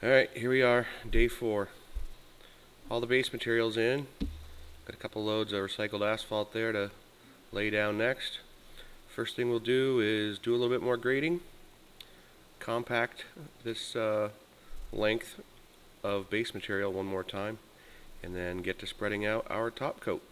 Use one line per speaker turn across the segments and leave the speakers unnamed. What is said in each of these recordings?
Alright, here we are, day 4. All the base materials in. Got a couple loads of recycled asphalt there to lay down next. First thing we'll do is do a little bit more grading. Compact this length of base material one more time, and then get to spreading out our top coat.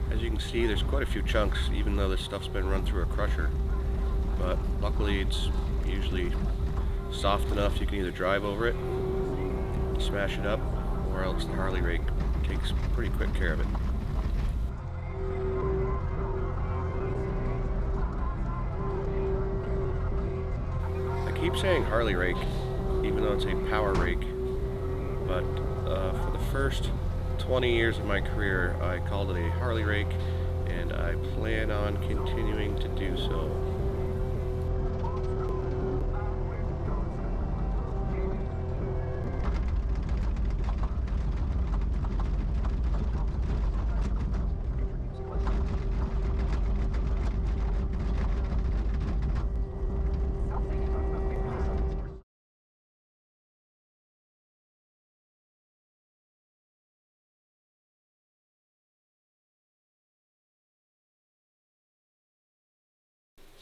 As you can see, there's quite a few chunks, even though this stuff's been run through a crusher. But luckily it's usually soft enough you can either drive over it, smash it up, or else the Harley rake takes pretty quick care of it. I keep saying Harley rake, even though it's a power rake, but for the first 20 years of my career I called it a Harley rake, and I plan on continuing to do so.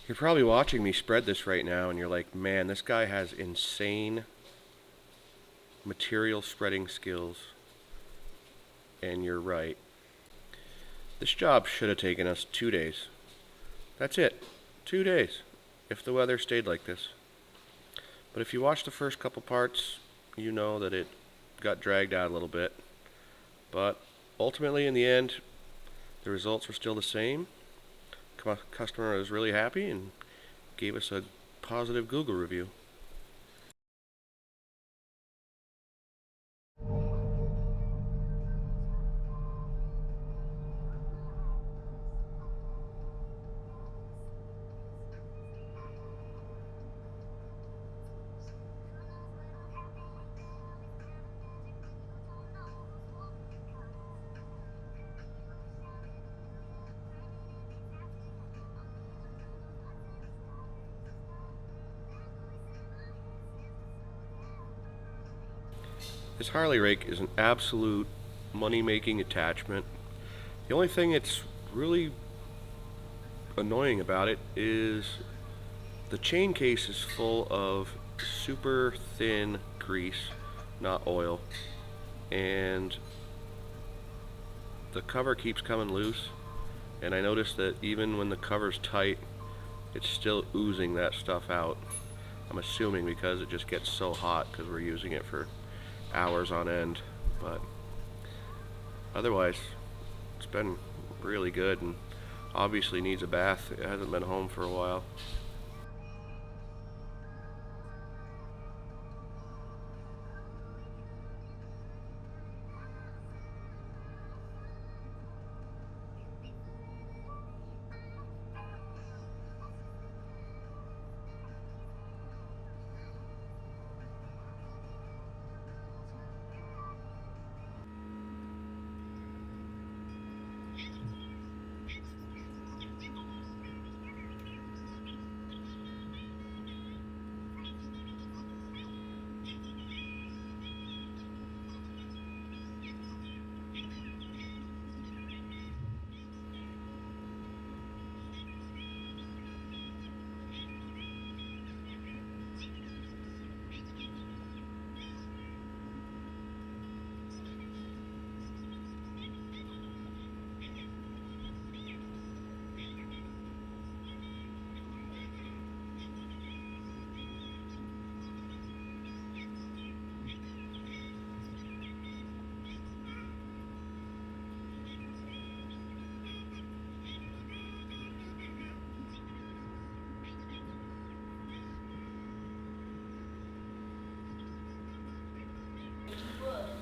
You're probably watching me spread this right now and you're like, man, this guy has insane material spreading skills. And you're right. This job should have taken us 2 days. That's it. 2 days, if the weather stayed like this. But if you watch the first couple parts, you know that it got dragged out a little bit. But ultimately, in the end, the results were still the same. Customer was really happy and gave us a positive Google review. This Harley rake is an absolute money-making attachment. The only thing that's really annoying about it is the chain case is full of super thin grease, not oil, and the cover keeps coming loose, and I noticed that even when the cover's tight, it's still oozing that stuff out. I'm assuming because it just gets so hot because we're using it for hours on end, but otherwise it's been really good, and obviously needs a bath. It hasn't been home for a while.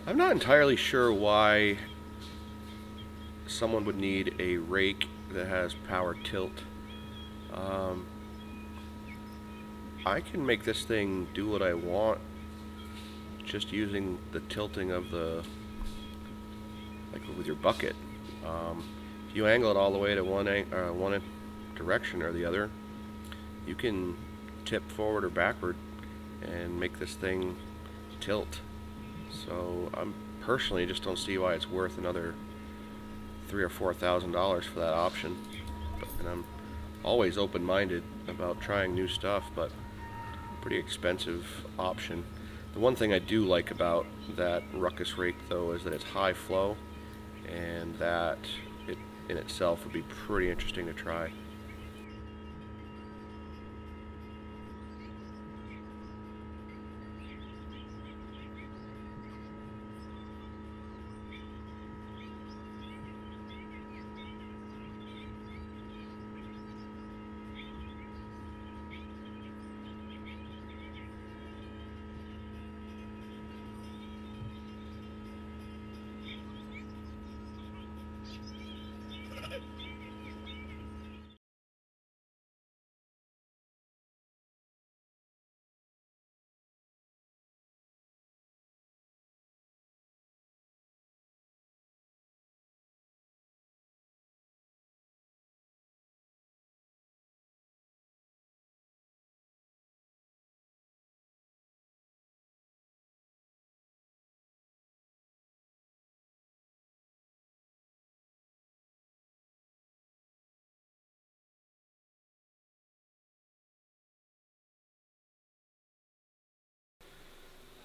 I'm not entirely sure why someone would need a rake that has power tilt. Um, I can make this thing do what I want just using the tilting of like with your bucket. Um, if you angle it all the way to one direction or the other, you can tip forward or backward and make this thing tilt. So I'm personally just don't see why it's worth another $3,000 or $4,000 for that option. And I'm always open-minded about trying new stuff, but pretty expensive option. The one thing I do like about that ruckus rake though is that it's high flow, and that it in itself would be pretty interesting to try.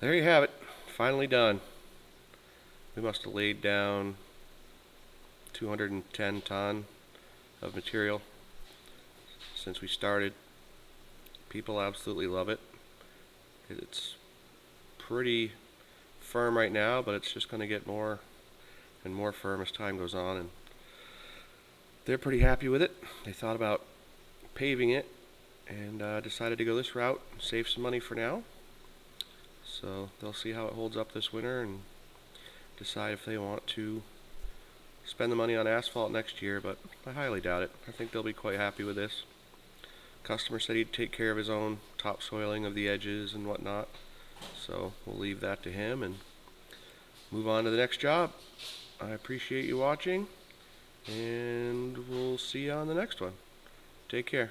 There you have it, finally done. We must have laid down 210 ton of material since we started. People absolutely love it. It's pretty firm right now, but it's just going to get more and more firm as time goes on, and they're pretty happy with it. They thought about paving it and decided to go this route and save some money for now. So they'll see how it holds up this winter and decide if they want to spend the money on asphalt next year, but I highly doubt it. I think they'll be quite happy with this. Customer said he'd take care of his own topsoiling of the edges and whatnot, so we'll leave that to him and move on to the next job. I appreciate you watching, and we'll see you on the next one. Take care.